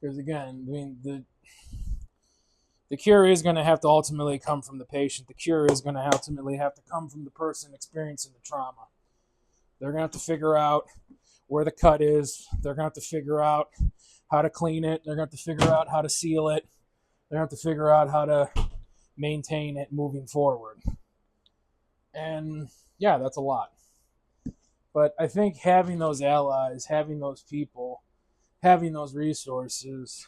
Because again, I mean, the cure is going to have to ultimately come from the patient. The cure is going to ultimately have to come from the person experiencing the trauma. They're going to have to figure out where the cut is. They're going to have to figure out how to clean it. They're going to have to figure out how to seal it. They're going to have to figure out how to maintain it moving forward. And yeah, that's a lot. But I think having those allies, having those people, having those resources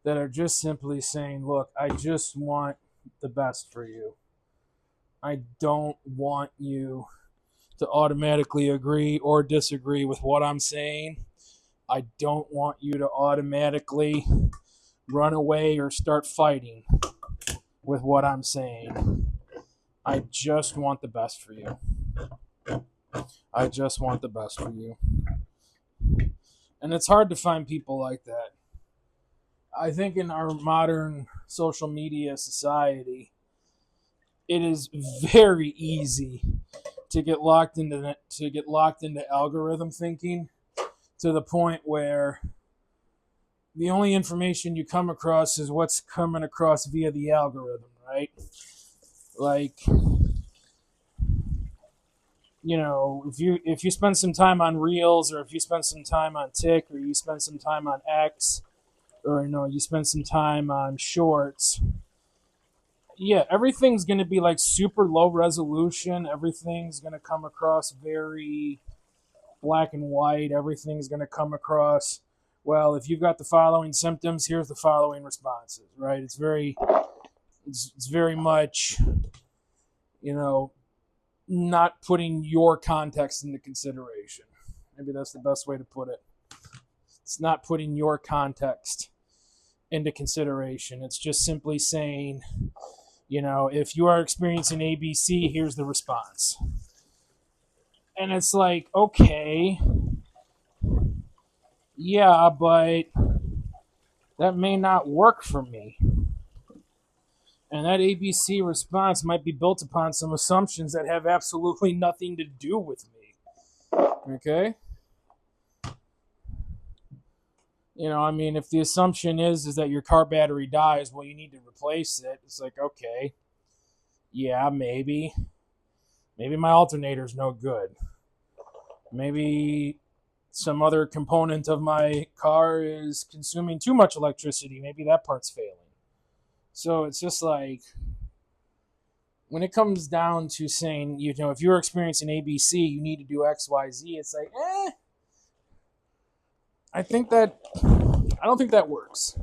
that are just simply saying, look, I just want the best for you. I don't want you to automatically agree or disagree with what I'm saying. I don't want you to automatically run away or start fighting with what I'm saying. I just want the best for you. I just want the best for you. And it's hard to find people like that. I think in our modern social media society, it is very easy to get locked into algorithm thinking, to the point where the only information you come across is what's coming across via the algorithm, right? Like, you know, if you spend some time on Reels, or if you spend some time on Tik, or you spend some time on X, or you spend some time on Shorts, yeah, everything's going to be like super low resolution. Everything's going to come across very black and white. Everything's going to come across, well, if you've got the following symptoms, here's the following responses, right? It's very much, not putting your context into consideration. Maybe that's the best way to put it. It's not putting your context into consideration. It's just simply saying, if you are experiencing ABC, here's the response. And it's like, okay, yeah, but that may not work for me. And that ABC response might be built upon some assumptions that have absolutely nothing to do with me. Okay? If the assumption is that your car battery dies, well, you need to replace it. It's like, okay, yeah, maybe. Maybe my alternator's no good. Maybe some other component of my car is consuming too much electricity. Maybe that part's failing. So it's just like, when it comes down to saying, if you're experiencing ABC, you need to do X, Y, Z, it's like, I don't think that works.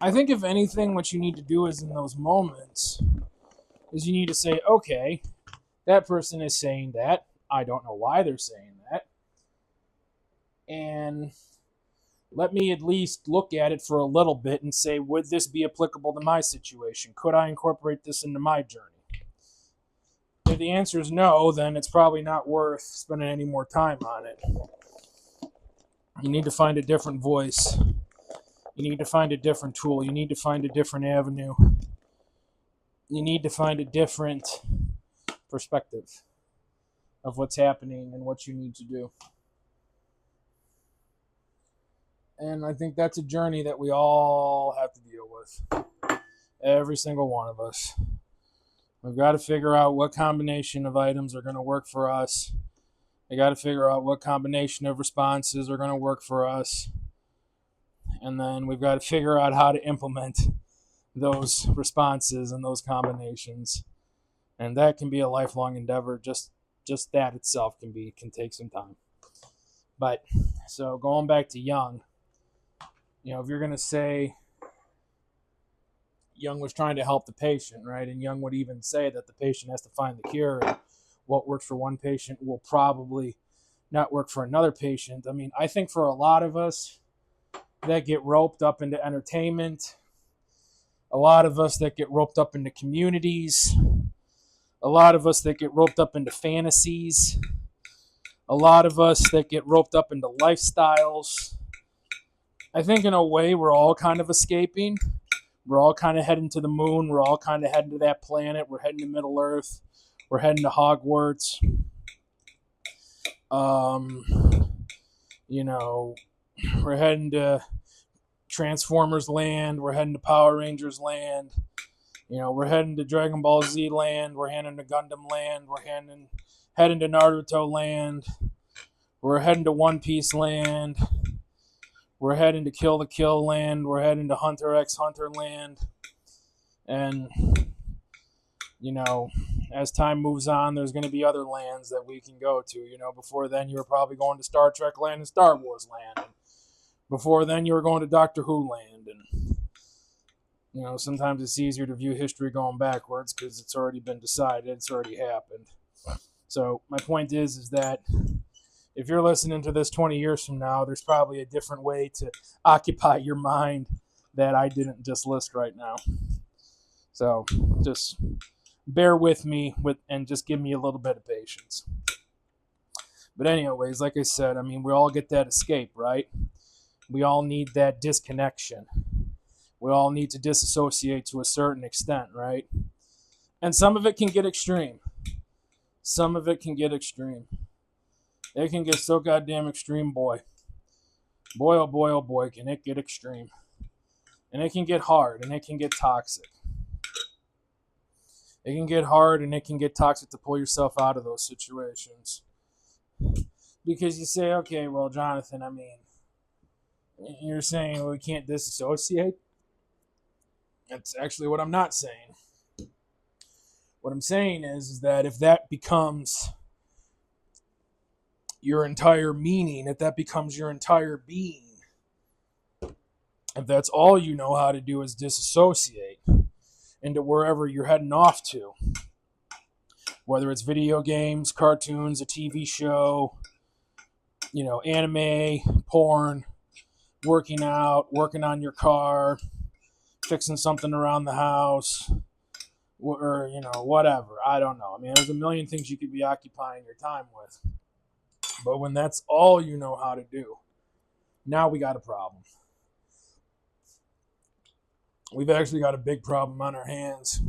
I think if anything, what you need to do is in those moments is you need to say, okay, that person is saying that. I don't know why they're saying that. And let me at least look at it for a little bit and say, would this be applicable to my situation? Could I incorporate this into my journey? If the answer is no, then it's probably not worth spending any more time on it. You need to find a different voice. You need to find a different tool. You need to find a different avenue. You need to find a different perspective of what's happening and what you need to do. And I think that's a journey that we all have to deal with. Every single one of us. We've got to figure out what combination of items are going to work for us. We got to figure out what combination of responses are going to work for us. And then we've got to figure out how to implement those responses and those combinations. And that can be a lifelong endeavor. Just that itself can take some time. But so going back to Jung, if you're going to say Jung was trying to help the patient, right? And Jung would even say that the patient has to find the cure, and what works for one patient will probably not work for another patient. I think for a lot of us that get roped up into entertainment, a lot of us that get roped up into communities, a lot of us that get roped up into fantasies, a lot of us that get roped up into lifestyles, I think in a way we're all kind of escaping. We're all kind of heading to the moon. We're all kind of heading to that planet. We're heading to Middle Earth. We're heading to Hogwarts. We're heading to Transformers land. We're heading to Power Rangers land. We're heading to Dragon Ball Z land. We're heading to Gundam land. We're heading to Naruto land. We're heading to One Piece land. We're heading to Kill the Kill land. We're heading to Hunter x Hunter land. And, as time moves on, there's going to be other lands that we can go to. Before then, you were probably going to Star Trek land and Star Wars land. And before then, you were going to Doctor Who land. And, sometimes it's easier to view history going backwards because it's already been decided. It's already happened. So my point is that if you're listening to this 20 years from now, there's probably a different way to occupy your mind that I didn't just list right now. So just bear with me and just give me a little bit of patience. But anyways, like I said, we all get that escape, right? We all need that disconnection. We all need to disassociate to a certain extent, right? And some of it can get extreme. It can get so goddamn extreme, boy. Boy, oh boy, oh boy, can it get extreme. And it can get hard, and it can get toxic. It can get hard, and it can get toxic to pull yourself out of those situations. Because you say, okay, well, Jonathan, you're saying we can't disassociate? That's actually what I'm not saying. What I'm saying is that if that becomes your entire meaning, if that becomes your entire being, if that's all you know how to do is disassociate into wherever you're heading off to, whether it's video games, cartoons, a TV show, anime, porn, working out, working on your car, fixing something around the house, or, whatever. I don't know. There's a million things you could be occupying your time with. But when that's all you know how to do, now we got a problem. We've actually got a big problem on our hands.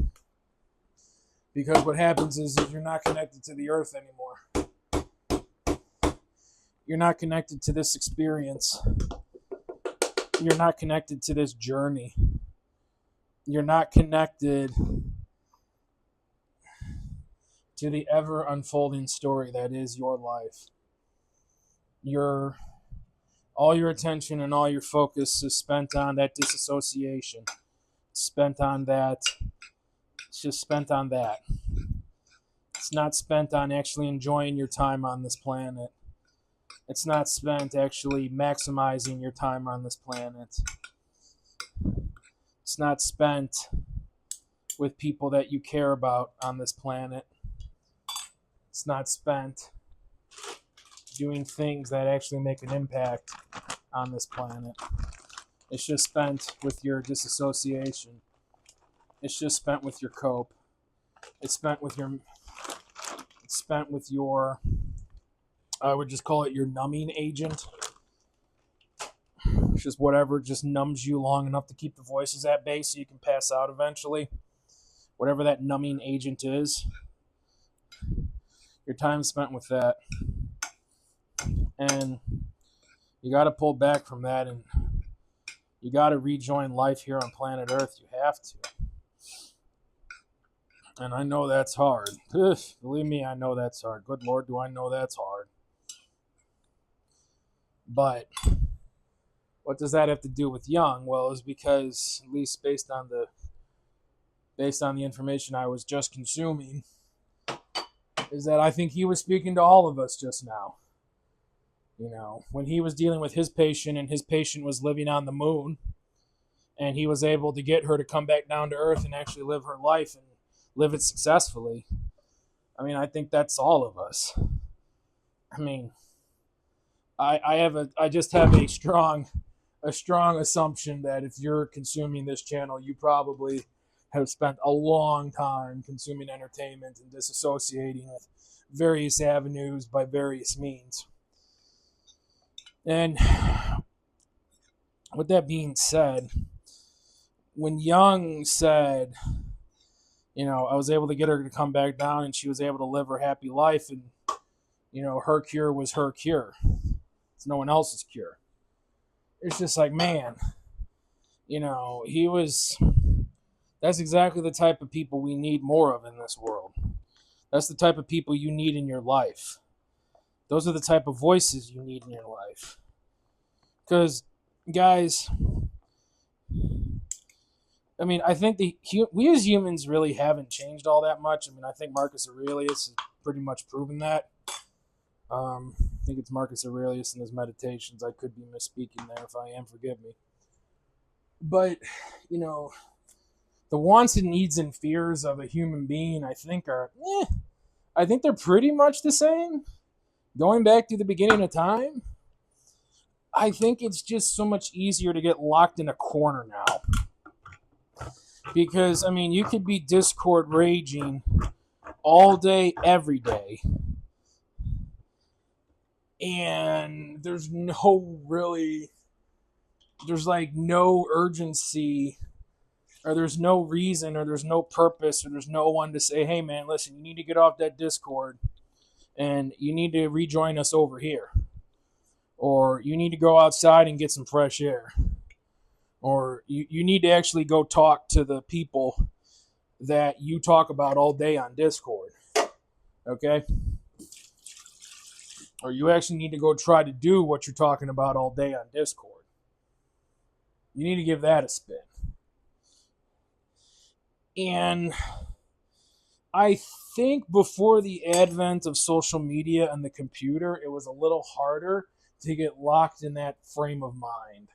Because what happens is you're not connected to the earth anymore. You're not connected to this experience. You're not connected to this journey. You're not connected to the ever unfolding story that is your life. All your attention and all your focus is spent on that disassociation. It's spent on that. It's just spent on that. It's not spent on actually enjoying your time on this planet. It's not spent actually maximizing your time on this planet. It's not spent with people that you care about on this planet. It's not spent doing things that actually make an impact on this planet. It's just spent with your disassociation. It's just spent with your cope. It's spent with your I would just call it your numbing agent. It's just whatever just numbs you long enough to keep the voices at bay so you can pass out eventually. Whatever that numbing agent is. Your time spent with that. And you got to pull back from that, and you got to rejoin life here on planet Earth. You have to. And I know that's hard. Ugh, believe me, I know that's hard. Good Lord, do I know that's hard. But what does that have to do with Jung? Well, it's because, at least based on the information I was just consuming, is that I think he was speaking to all of us just now. When he was dealing with his patient, and his patient was living on the moon, and he was able to get her to come back down to Earth and actually live her life and live it successfully. I think that's all of us. I just have a strong assumption that if you're consuming this channel, you probably have spent a long time consuming entertainment and disassociating with various avenues by various means. And with that being said, when Jung said, I was able to get her to come back down and she was able to live her happy life, and, her cure was her cure. It's no one else's cure. It's just like, man, he was. That's exactly the type of people we need more of in this world. That's the type of people you need in your life. Those are the type of voices you need in your life. Because, guys, I mean, I think we as humans really haven't changed all that much. I mean, I think Marcus Aurelius has pretty much proven that. I think it's Marcus Aurelius in his Meditations. I could be misspeaking there. If I am, forgive me. But, the wants and needs and fears of a human being, I think I think they're pretty much the same. Going back to the beginning of time, I think it's just so much easier to get locked in a corner now. Because, I mean, you could be Discord raging all day, every day. And there's like no urgency, or there's no reason, or there's no purpose, or there's no one to say, hey man, listen, you need to get off that Discord and you need to rejoin us over here. Or you need to go outside and get some fresh air. Or you need to actually go talk to the people that you talk about all day on Discord. Okay? Or you actually need to go try to do what you're talking about all day on Discord. You need to give that a spin. And I think before the advent of social media and the computer, it was a little harder to get locked in that frame of mind.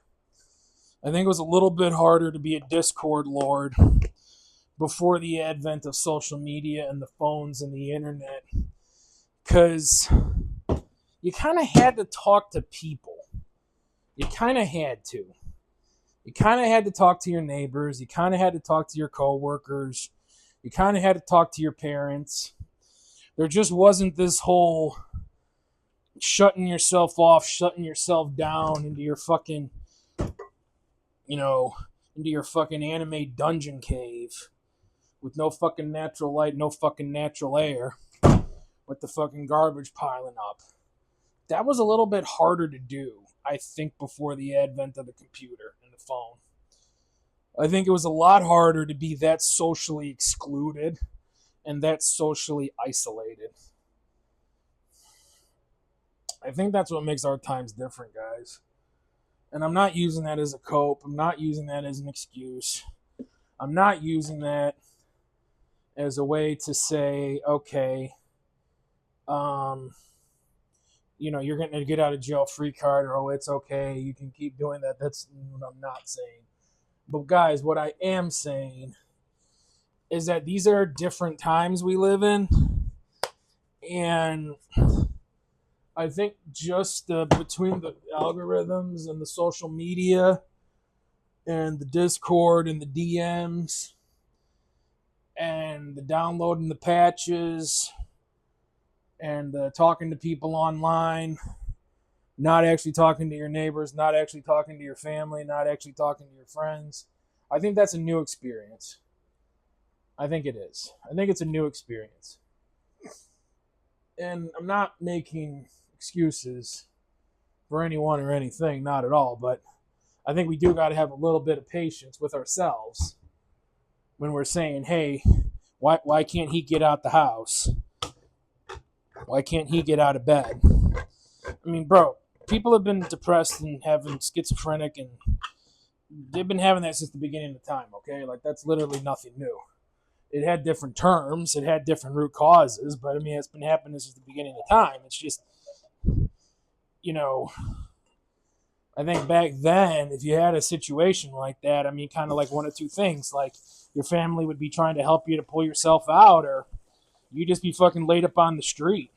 I think it was a little bit harder to be a Discord lord before the advent of social media and the phones and the internet. Because you kind of had to talk to people. You kind of had to. You kind of had to talk to your neighbors. You kind of had to talk to your coworkers. You kind of had to talk to your parents. There just wasn't this whole shutting yourself off, shutting yourself down into your fucking, into your fucking anime dungeon cave with no fucking natural light, no fucking natural air, with the fucking garbage piling up. That was a little bit harder to do, I think, before the advent of the computer and the phone. I think it was a lot harder to be that socially excluded and that socially isolated. I think that's what makes our times different, guys. And I'm not using that as a cope. I'm not using that as an excuse. I'm not using that as a way to say, okay, you're getting a get out of jail free card, or, oh, it's okay, you can keep doing that. That's what I'm not saying. But guys, what I am saying is that these are different times we live in. And I think just between the algorithms and the social media and the Discord and the DMs and the downloading the patches and talking to people online, not actually talking to your neighbors, not actually talking to your family, not actually talking to your friends. I think that's a new experience. I think it is. I think it's a new experience. And I'm not making excuses for anyone or anything, not at all, but I think we do got to have a little bit of patience with ourselves when we're saying, hey, why can't he get out the house? Why can't he get out of bed? I mean, bro, people have been depressed and having schizophrenic, and they've been having that since the beginning of time, okay? Like, that's literally nothing new. It had different terms, it had different root causes, but I mean, it's been happening since the beginning of time. It's just, I think back then, if you had a situation like that, I mean, kind of like one of two things. Like, your family would be trying to help you to pull yourself out, or you just be fucking laid up on the street.